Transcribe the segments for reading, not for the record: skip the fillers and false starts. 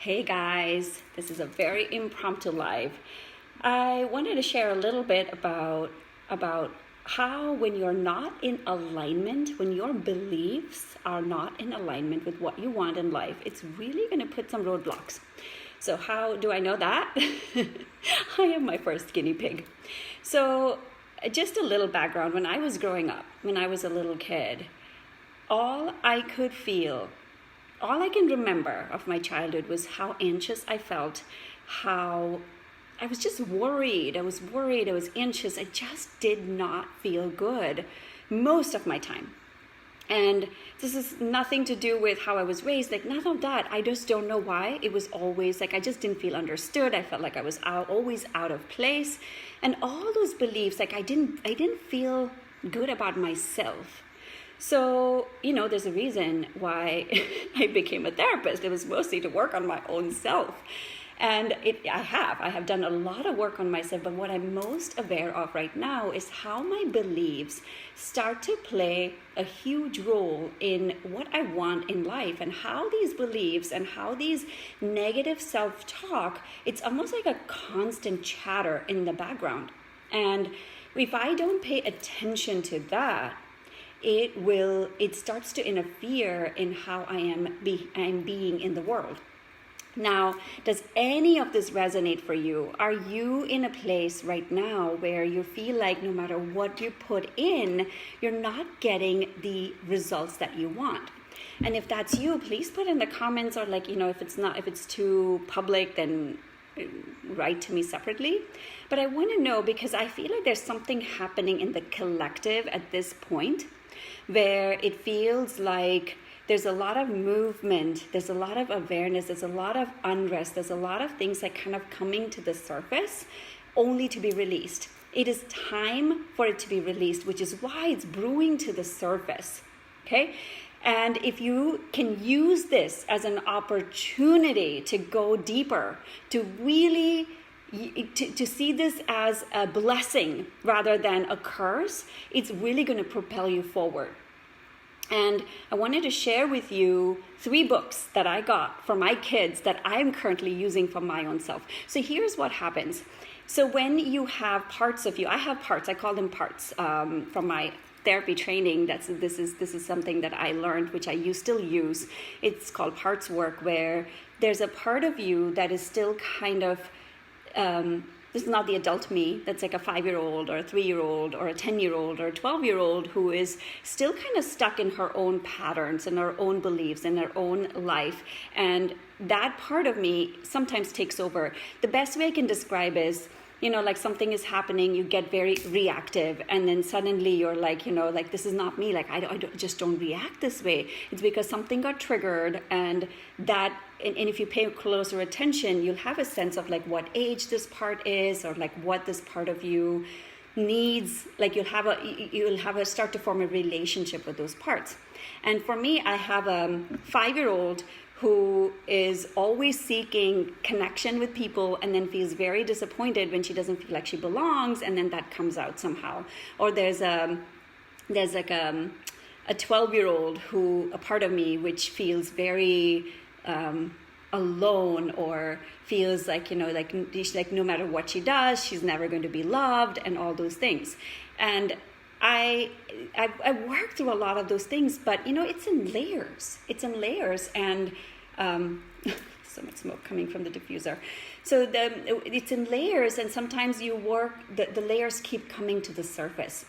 Hey guys, this is a very impromptu live. I wanted to share a little bit about how when you're not in alignment, when your beliefs are not in alignment with what you want in life, it's really going to put some roadblocks. So how do I know that? I am my first guinea pig. So just a little background. When I was growing up, when I was a little kid, all I can remember of my childhood was how anxious I felt, how I was just worried. I was anxious. I just did not feel good most of my time. And this is nothing to do with how I was raised, like none of that. I just don't know why. It was always like I just didn't feel understood. I felt like I was always out of place. And all those beliefs, like I didn't feel good about myself. So, there's a reason why I became a therapist. It was mostly to work on my own self. And I have done a lot of work on myself, but what I'm most aware of right now is how my beliefs start to play a huge role in what I want in life, and how these beliefs and how these negative self-talk, it's almost like a constant chatter in the background. And if I don't pay attention to that, it starts to interfere in how I'm being in the world. Now, does any of this resonate for you? Are you in a place right now where you feel like no matter what you put in, you're not getting the results that you want? And if that's you, please put in the comments, or if it's too public, then write to me separately. But I want to know, because I feel like there's something happening in the collective at this point where it feels like there's a lot of movement, there's a lot of awareness, there's a lot of unrest, there's a lot of things that kind of coming to the surface only to be released. It is time for it to be released, which is why it's brewing to the surface, okay? And if you can use this as an opportunity to go deeper, to really to see this as a blessing rather than a curse, it's really going to propel you forward. And I wanted to share with you 3 books that I got for my kids that I'm currently using for my own self. So here's what happens. So when you have parts of you, I have parts, I call them parts from my therapy training. This is something that I learned, which I still use. It's called parts work, where there's a part of you that is still kind of this is not the adult me that's like a 5-year-old or a 3-year-old or a 10-year-old or a 12-year-old who is still kind of stuck in her own patterns and her own beliefs and her own life. And that part of me sometimes takes over. The best way I can describe is, like something is happening, you get very reactive, and then suddenly you're like, this is not me. Like, I just don't react this way. It's because something got triggered, and if you pay closer attention, you'll have a sense of like what age this part is, or like what this part of you needs. Like you'll have a start to form a relationship with those parts. And for me, I have a 5-year-old who is always seeking connection with people, and then feels very disappointed when she doesn't feel like she belongs, and then that comes out somehow. Or there's like a 12-year-old a part of me which feels very alone, or feels like like no matter what she does, she's never going to be loved, and all those things. And I worked through a lot of those things, but it's in layers, and so much smoke coming from the diffuser. So it's in layers, and sometimes the layers keep coming to the surface.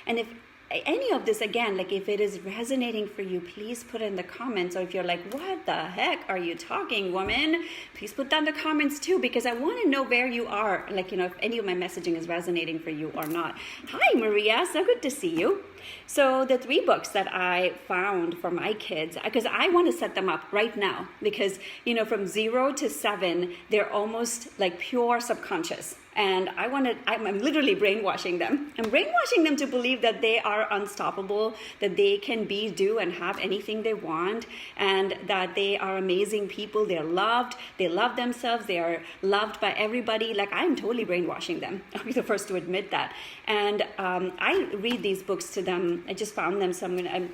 And if any of this, again, like if it is resonating for you, please put it in the comments. Or if you're like, what the heck are you talking, woman? Please put down the comments too, because I want to know where you are. Like, if any of my messaging is resonating for you or not. Hi, Maria. So good to see you. So the 3 books that I found for my kids, because I want to set them up right now, because, from 0 to 7, they're almost like pure subconscious. And I'm literally brainwashing them. I'm brainwashing them to believe that they are unstoppable, that they can do and have anything they want, and that they are amazing people. They're loved. They love themselves. They are loved by everybody. Like, I'm totally brainwashing them. I'll be the first to admit that. And I read these books to them. I just found them, so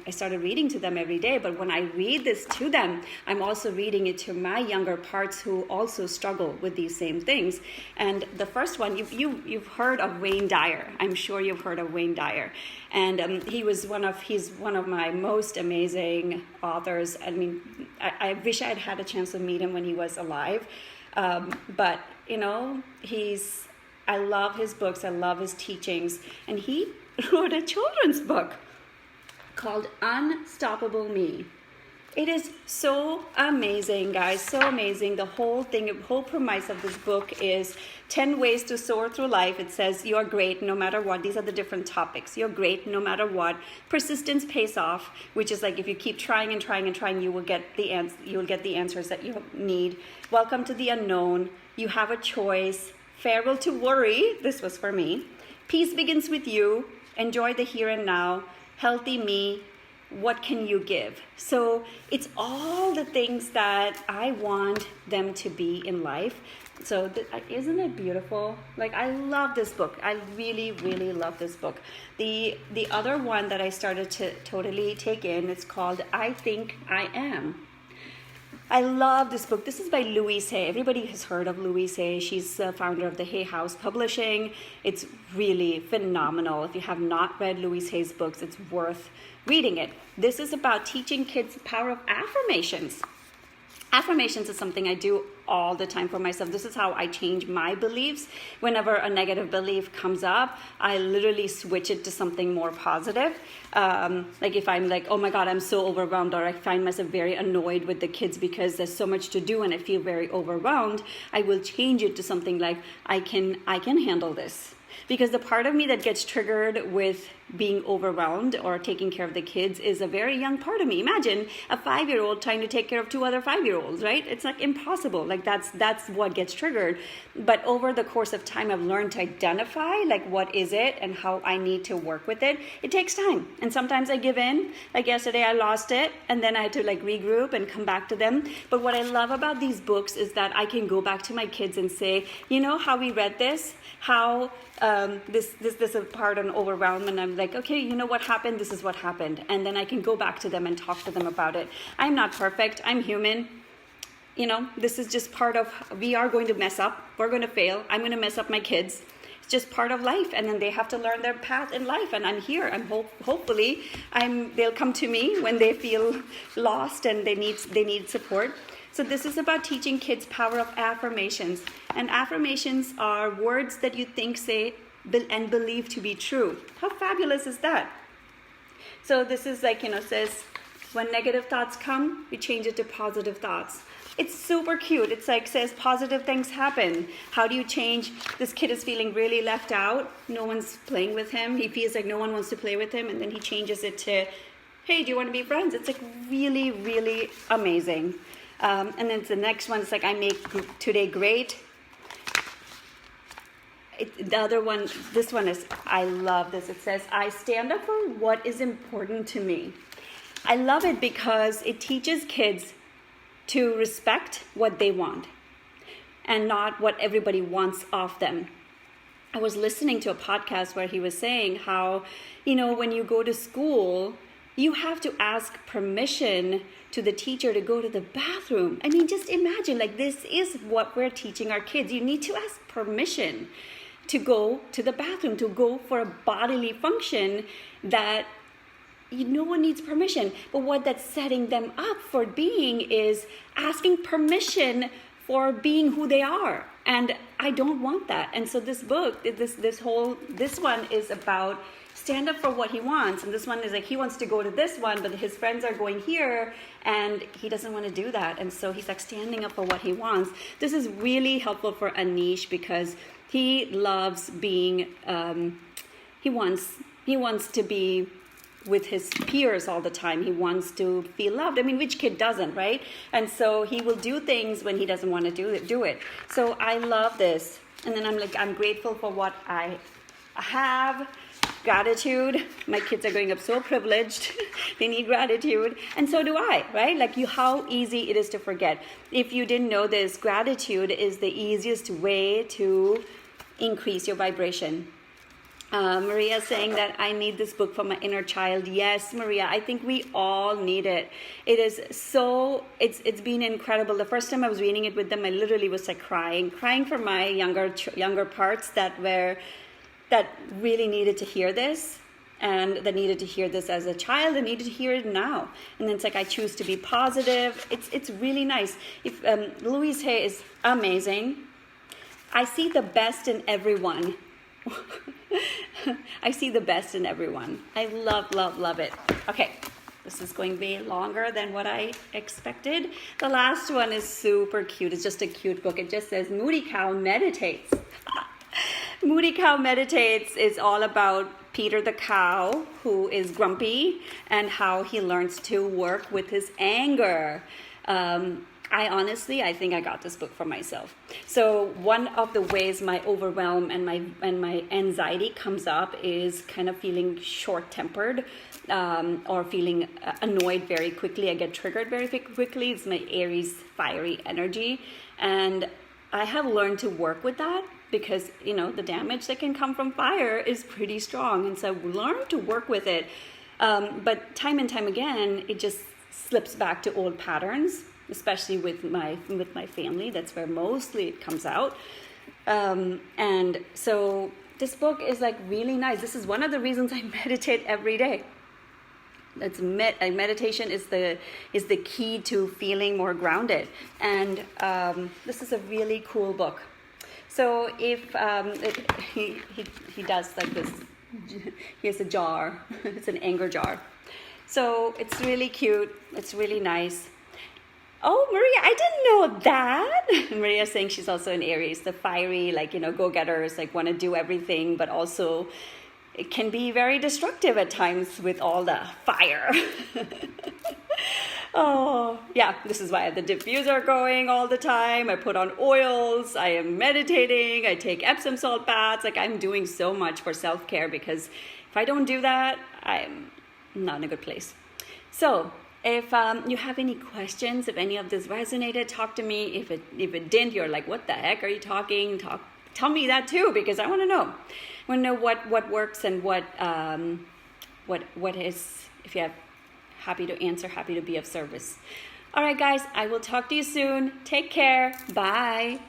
I started reading to them every day. But when I read this to them, I'm also reading it to my younger parts who also struggle with these same things. And the first one, you've heard of Wayne Dyer. I'm sure you've heard of Wayne Dyer. And he's one of my most amazing authors. I mean, I wish I had a chance to meet him when he was alive. But, I love his books. I love his teachings. And he wrote a children's book called Unstoppable Me. It is so amazing, guys, so amazing. The whole premise of this book is 10 ways to soar through life. It says you're great no matter what. These are the different topics. You're great no matter what. Persistence pays off, which is like if you keep trying and trying and trying, you will get the answers that you need. Welcome to the unknown. You have a choice. Farewell to worry. This was for me. Peace begins with you. Enjoy the here and now. Healthy me. What can you give? So it's all the things that I want them to be in life. So isn't it beautiful? Like, I love this book. I really, really love this book. The other one that I started to totally take in, it's called I Think I Am. I love this book. This is by Louise Hay. Everybody has heard of Louise Hay. She's the founder of the Hay House Publishing. It's really phenomenal. If you have not read Louise Hay's books, it's worth reading it. This is about teaching kids the power of affirmations. Affirmations is something I do all the time for myself. This is how I change my beliefs. Whenever a negative belief comes up, I literally switch it to something more positive. Like if I'm like, oh my God, I'm so overwhelmed, or I find myself very annoyed with the kids because there's so much to do and I feel very overwhelmed, I will change it to something like, I can handle this. Because the part of me that gets triggered with being overwhelmed or taking care of the kids is a very young part of me. Imagine a 5-year-old trying to take care of 2 other 5-year-olds, right? It's like impossible. Like that's what gets triggered. But over the course of time, I've learned to identify like what is it and how I need to work with it. It takes time. And sometimes I give in. Like yesterday, I lost it and then I had to like regroup and come back to them. But what I love about these books is that I can go back to my kids and say, you know how we read this? How this is a part on overwhelm, and I'm like, okay, you know what happened? This is what happened. And then I can go back to them and talk to them about it. I'm not perfect. I'm human. This is just part of, we are going to mess up. We're going to fail. I'm going to mess up my kids. It's just part of life. And then they have to learn their path in life. And I'm here. Hopefully they'll come to me when they feel lost and they need support. So this is about teaching kids power of affirmations. And affirmations are words that you think, say, and believe to be true. How fabulous is that? So this is like, says, when negative thoughts come, we change it to positive thoughts. It's super cute. It's like, says positive things happen. How do you change? This kid is feeling really left out. No one's playing with him. He feels like no one wants to play with him. And then he changes it to, hey, do you want to be friends? It's like really, really amazing. And then the next one is like, I make today great. The other one, this one is, I love this. It says, I stand up for what is important to me. I love it because it teaches kids to respect what they want and not what everybody wants of them. I was listening to a podcast where he was saying how, when you go to school, you have to ask permission to the teacher to go to the bathroom. I mean, just imagine, like, this is what we're teaching our kids. You need to ask permission to go to the bathroom, to go for a bodily function that no one needs permission. But what that's setting them up for being is asking permission for being who they are. And I don't want that. And so this book, this one is about stand up for what he wants. And this one is like, he wants to go to this one, but his friends are going here and he doesn't want to do that. And so he's like standing up for what he wants. This is really helpful for Anish because he loves being, he wants to be with his peers all the time. He wants to feel loved. I mean, which kid doesn't, right? And so he will do things when he doesn't want to do it. So I love this. And then I'm like, I'm grateful for what I have. Gratitude. My kids are growing up so privileged. They need gratitude. And so do I, right? Like how easy it is to forget. If you didn't know this, gratitude is the easiest way to increase your vibration. Maria saying that I need this book for my inner child. Yes, Maria, I think we all need it. It is so, it's been incredible. The first time I was reading it with them, I literally was like crying for my younger parts that really needed to hear this, and that needed to hear this as a child and needed to hear it now. And then it's like, I choose to be positive. It's really nice. If Louise Hay is amazing. I see the best in everyone. I see the best in everyone. I love it. Okay, this is going to be longer than what I expected. The last one is super cute. It's just a cute book. It just says Moody Cow Meditates. Moody Cow Meditates is all about Peter the cow, who is grumpy, and how he learns to work with his anger. I think I got this book for myself. So one of the ways my overwhelm and my anxiety comes up is kind of feeling short-tempered, or feeling annoyed very quickly. I get triggered very quickly. It's my Aries fiery energy, and I have learned to work with that, because the damage that can come from fire is pretty strong, and so I've learned to work with it. But time and time again, it just slips back to old patterns, especially with my family. That's where mostly it comes out. And so this book is like really nice. This is one of the reasons I meditate every day. Meditation is the key to feeling more grounded. And this is a really cool book. So if he does like this, he has a jar. It's an anger jar. So it's really cute. It's really nice. Oh, Maria, I didn't know that. Maria's saying she's also an Aries, the fiery, go-getters, want to do everything, but also it can be very destructive at times with all the fire. Oh, yeah, this is why I have the diffuser going all the time. I put on oils, I am meditating, I take Epsom salt baths. I'm doing so much for self-care, because if I don't do that, I'm not in a good place. So if you have any questions, if any of this resonated, talk to me. If it didn't, you're like, what the heck are you talking? Tell me that too, because I want to know. I want to know what works and what is, if you have, happy to answer, happy to be of service. All right, guys, I will talk to you soon. Take care. Bye.